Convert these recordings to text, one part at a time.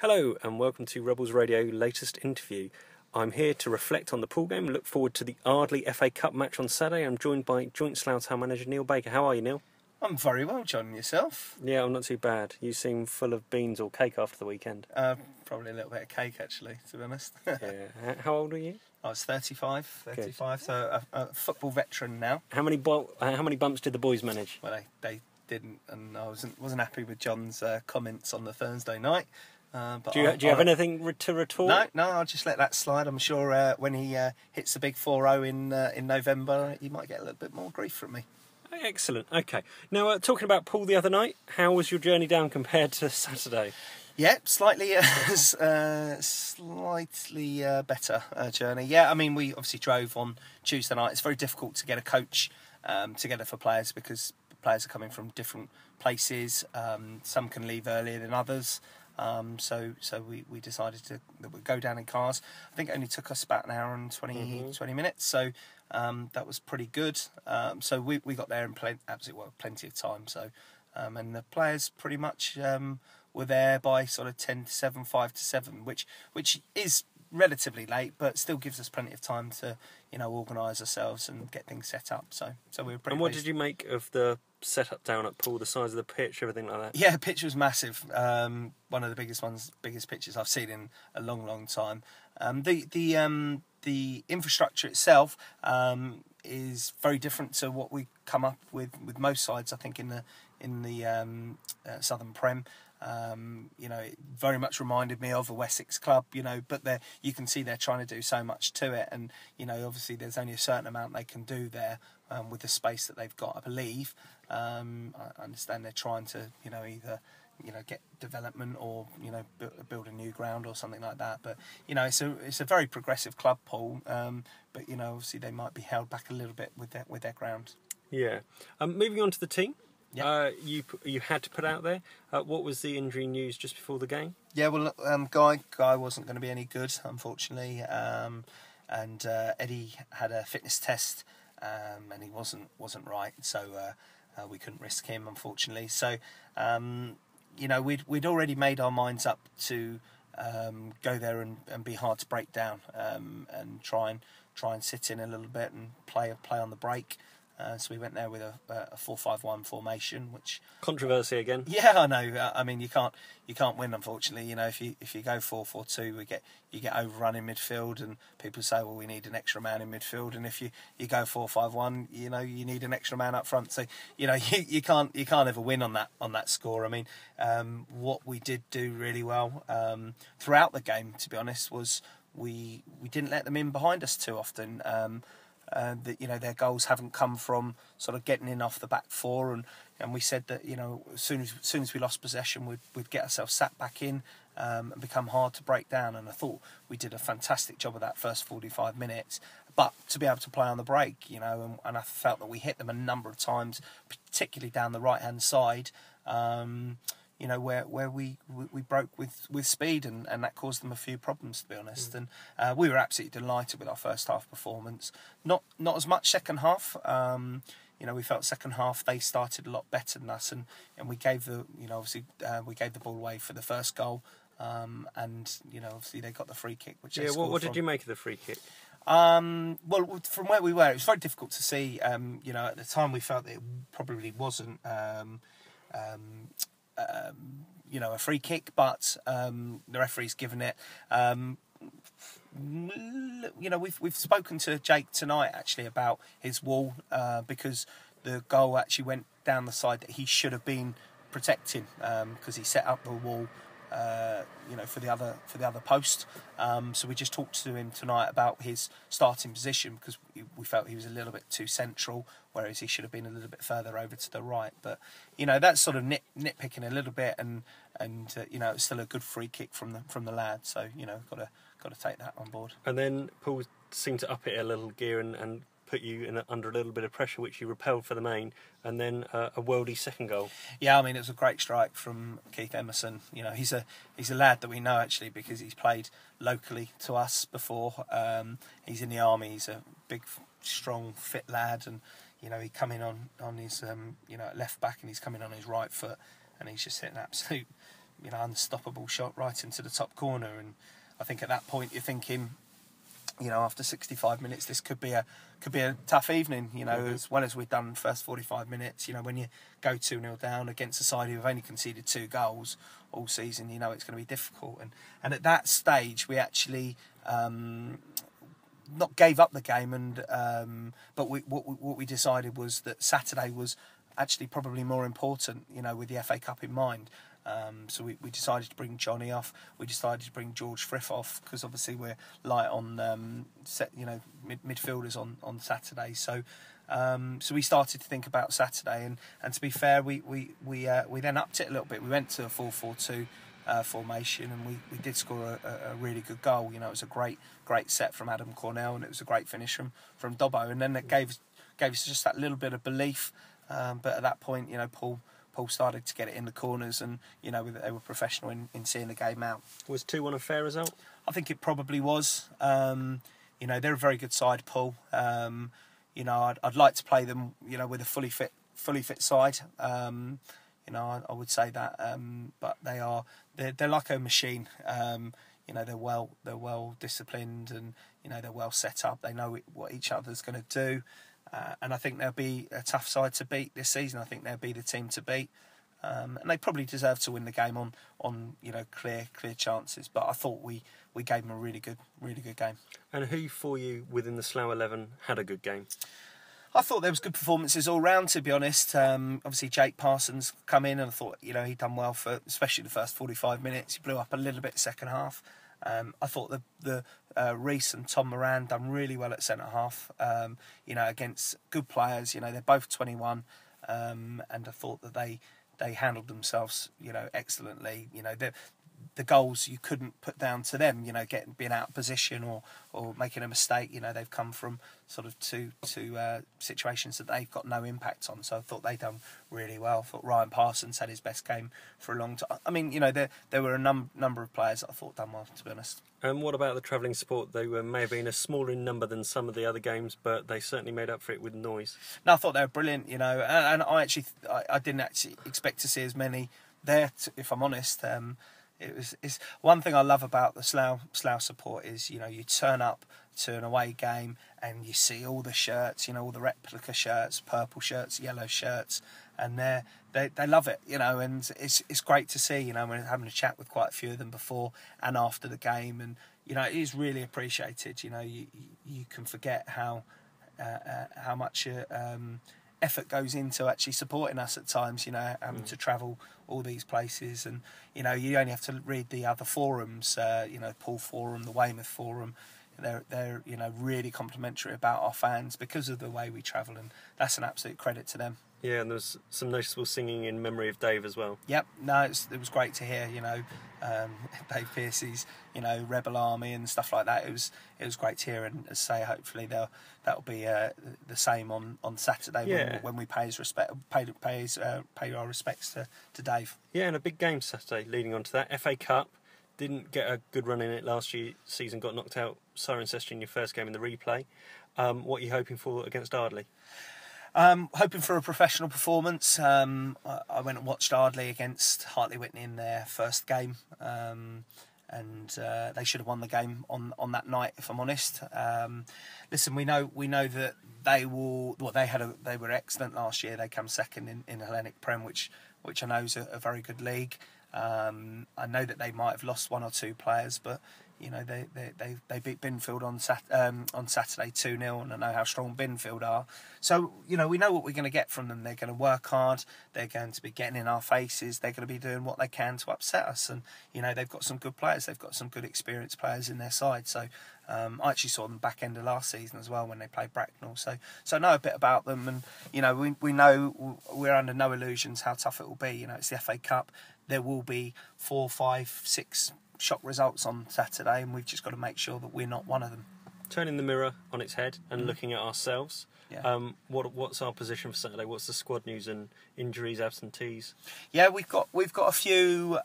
Hello and welcome to Rebels Radio latest interview. I'm here to reflect on the Poole game and look forward to the Ardley FA Cup match on Saturday. I'm joined by joint Slough Town manager Neil Baker. How are you, Neil? I'm very well, John. Yourself? Yeah, I'm not too bad. You seem full of beans or cake after the weekend. Probably a little bit of cake, actually, to be honest. Yeah. How old are you? I was 35, so a football veteran now. How many bumps did the boys manage? Well, they didn't, and I wasn't happy with John's comments on the Thursday night. But do you have anything to retort? No, I'll just let that slide. I'm sure when he hits the big 4-0 in November, he might get a little bit more grief from me. Excellent. Okay. Now, talking about Poole the other night, how was your journey down compared to Saturday? Yeah, slightly better journey. Yeah, I mean, we obviously drove on Tuesday night. It's very difficult to get a coach together for players because players are coming from different places. Some can leave earlier than others. So we decided that we'd go down in cars. I think it only took us about an hour and 20 minutes. So that was pretty good. So we got there in plenty of time. So and the players pretty much were there by sort of 10 to 7, 5 to 7, which is relatively late, but still gives us plenty of time to organise ourselves and get things set up. So we were pretty. And what did you make of the setup down at Poole, the size of the pitch, everything like that? Yeah, the pitch was massive. One of the biggest pitches I've seen in a long time. The infrastructure itself is very different to what we come up with most sides. I think in the Southern Prem. It very much reminded me of a Wessex club, but you can see they're trying to do so much to it, and obviously there's only a certain amount they can do there with the space that they've got. I believe I understand they're trying to either get development or build a new ground or something like that. But it's a very progressive club, Poole. But obviously they might be held back a little bit with their ground. Yeah. Moving on to the team. Yeah. You had to put out there. What was the injury news just before the game? Yeah, well, Guy wasn't going to be any good, unfortunately, and Eddie had a fitness test, and he wasn't right, so we couldn't risk him, unfortunately. So, we'd already made our minds up to go there and be hard to break down, and try and sit in a little bit and play on the break. So we went there with a 4-5-1 formation, which controversy again. Yeah, I know. I mean, you can't win, unfortunately. If you go 4-4-2, you get overrun in midfield, and people say, well, we need an extra man in midfield. And if you go 4-5-1, you need an extra man up front. So you can't ever win on that score. I mean, what we did do really well throughout the game, to be honest, was we didn't let them in behind us too often. Their goals haven't come from sort of getting in off the back four, and we said that as soon as we lost possession, we'd get ourselves sat back in and become hard to break down. And I thought we did a fantastic job of that first 45 minutes. But to be able to play on the break, and I felt that we hit them a number of times, particularly down the right hand side. Where we broke with speed, and that caused them a few problems, to be honest. And we were absolutely delighted with our first half performance. Not as much second half. We felt second half they started a lot better than us, and we gave the ball away for the first goal, and obviously they got the free kick, which they scored what did you make of the free kick? Well, from where we were, it was very difficult to see. At the time we felt that it probably wasn't. A free kick, but the referee's given it. We've spoken to Jake tonight actually about his wall because the goal actually went down the side that he should have been protecting because he set up the wall. For the other post. So we just talked to him tonight about his starting position because we felt he was a little bit too central, whereas he should have been a little bit further over to the right. But that's sort of nitpicking a little bit, and it's still a good free kick from the lad. So got to take that on board. And then Poole seemed to up it a little gear and put you under a little bit of pressure, which you repelled for the main, and then a worldie second goal. Yeah, I mean, it was a great strike from Keith Emerson. He's a lad that we know actually because he's played locally to us before. He's in the army. He's a big, strong, fit lad, and he come in on his left back, and he's coming on his right foot, and he's just hit an absolute unstoppable shot right into the top corner. And I think at that point you're thinking, after 65 minutes, this could be a tough evening. As well as we've done the first 45 minutes. When you go 2-0 down against a side who have only conceded 2 goals all season, it's going to be difficult. And at that stage, we actually not gave up the game, but what we decided was that Saturday was actually probably more important. With the FA Cup in mind. So we decided to bring Johnny off. We decided to bring George Frith off because obviously we're light on midfielders on Saturday. So we started to think about Saturday, and to be fair, we then upped it a little bit. We went to a 4-4-2 formation, and we did score a really good goal. It was a great set from Adam Cornell, and it was a great finish from Dobbo, and then it gave us just that little bit of belief. But at that point, Poole started to get it in the corners, and they were professional in seeing the game out. Was 2-1 a fair result? I think it probably was. They're a very good side, Poole. I'd like to play them, with a fully fit side. I would say that, but they're like a machine. They're well disciplined, and they're well set up. They know what each other's going to do. And I think they'll be a tough side to beat this season. I think they'll be the team to beat, and they probably deserve to win the game on clear chances. But I thought we gave them a really good game. And who for you within the Slough 11 had a good game? I thought there was good performances all round, to be honest. Obviously Jake Parsons come in, and I thought he'd done well for especially the first 45 minutes. He blew up a little bit second half. I thought the Reece and Tom Moran done really well at centre half. Against good players. They're both 21, and I thought that they handled themselves, excellently. The goals you couldn't put down to them, being out of position or making a mistake. They've come from sort of two situations that they've got no impact on. So I thought they done really well. I thought Ryan Parsons had his best game for a long time. I mean, there were a number of players that I thought done well, to be honest. And what about the travelling support? They may have been a smaller in number than some of the other games, but they certainly made up for it with noise. No, I thought they were brilliant, and I didn't actually expect to see as many there, if I'm honest. It's one thing I love about the Slough support is, you turn up to an away game and you see all the shirts, all the replica shirts, purple shirts, yellow shirts, and they love it, and it's great to see, we're having a chat with quite a few of them before and after the game, and it is really appreciated. You can forget how much effort goes into actually supporting us at times, having to travel all these places, and you only have to read the other forums, Poole Forum, the Weymouth Forum. They're really complimentary about our fans because of the way we travel, and that's an absolute credit to them. Yeah, and there's some noticeable singing in memory of Dave as well. Yep, no, it was great to hear. Dave Pearcey's, Rebel Army and stuff like that. It was great to hear, and as I say, hopefully that'll be the same on Saturday when we pay our respects to Dave. Yeah, and a big game Saturday leading on to that. FA Cup, didn't get a good run in it last season. Got knocked out Cirencester in your first game in the replay. What are you hoping for against Ardley? Hoping for a professional performance. I went and watched Ardley against Hartley Whitney in their first game, and they should have won the game on that night, if I'm honest. Listen, we know that they will. Well, they were excellent last year. They come second in Hellenic Prem, which I know is a very good league. I know that they might have lost one or two players, but they beat Binfield on Saturday 2-0, and I know how strong Binfield are. So we know what we're going to get from them. They're going to work hard. They're going to be getting in our faces. They're going to be doing what they can to upset us. And they've got some good players. They've got some good experienced players in their side. So I actually saw them back end of last season as well when they played Bracknell. So I know a bit about them, and we know we're under no illusions how tough it will be. It's the FA Cup. There will be 4, 5, 6 shock results on Saturday, and we've just got to make sure that we're not one of them. Turning the mirror on its head and looking at ourselves, yeah. What's our position for Saturday? What's the squad news and injuries, absentees? Yeah, we've got a few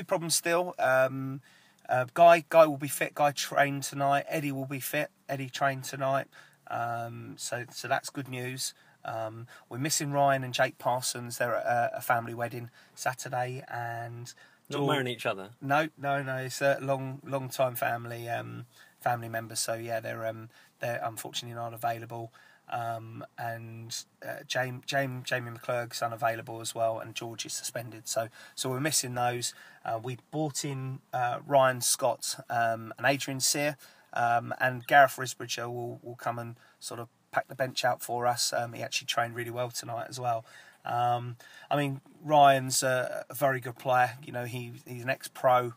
problems still. Guy will be fit. Guy trained tonight. Eddie will be fit. Eddie trained tonight. So that's good news. We're missing Ryan and Jake Parsons. They're at a family wedding Saturday, and Not marrying each other. No. It's a long time family members. So yeah, they're unfortunately not available. And Jamie McClurg's unavailable as well, and George is suspended. So we're missing those. We bought in Ryan Scott and Adrian Sear, and Gareth Risbridger will come and sort of pack the bench out for us. He actually trained really well tonight as well. I mean, Ryan's a very good player. You know, he's an ex-pro.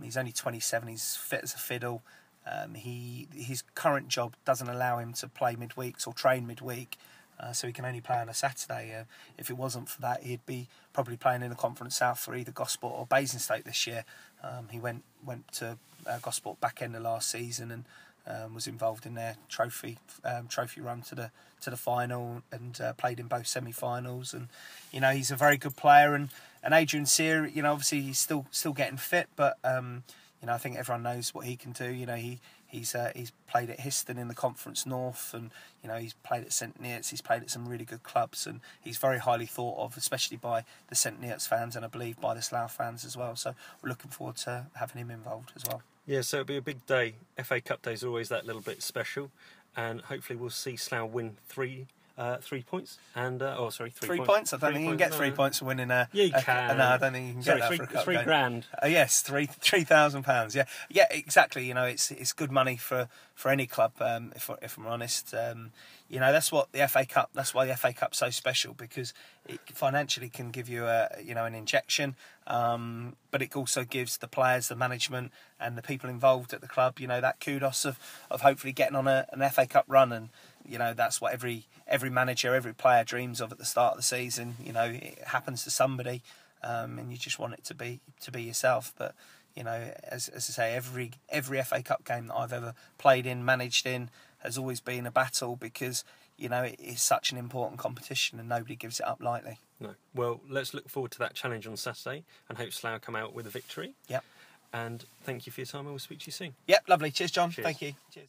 He's only 27. He's fit as a fiddle. His current job doesn't allow him to play midweeks or train midweek, so he can only play on a Saturday. If it wasn't for that, he'd be probably playing in the Conference South for either Gosport or Basingstoke this year. He went to Gosport back end of last season and was involved in their trophy run to the final, and played in both semi-finals. And you know, he's a very good player. And Adrian Sear, you know, obviously he's still getting fit, but you know, I think everyone knows what he can do. You know, he's played at Histon in the Conference North, and you know, he's played at St Neots. He's played at some really good clubs, and he's very highly thought of, especially by the St Neots fans, and I believe by the Slough fans as well. So we're looking forward to having him involved as well. Yeah, so it'll be a big day. FA Cup Day is always that little bit special, and hopefully we'll see Slough win 3 points. And 3 points. I don't think you can get 3 points for winning a. Yeah, you can. No, I don't think you can get that for a cup £3 game. grand. Yes, £3,000. Yeah, exactly. You know, it's good money for any club. If I'm honest, you know, that's what the FA Cup. That's why the FA Cup's so special, because it financially can give you an injection, but it also gives the players, the management, and the people involved at the club, you know, that kudos of hopefully getting on an FA Cup run. And you know, that's what every manager, every player dreams of at the start of the season. You know, it happens to somebody, and you just want it to be yourself. But you know, as I say, every FA Cup game that I've ever played in, managed in, has always been a battle, because you know, it is such an important competition and nobody gives it up lightly. No. Well, let's look forward to that challenge on Saturday and hope Slough come out with a victory. Yep. And thank you for your time, and we'll speak to you soon. Yep, lovely. Cheers, John. Cheers. Thank you. Cheers.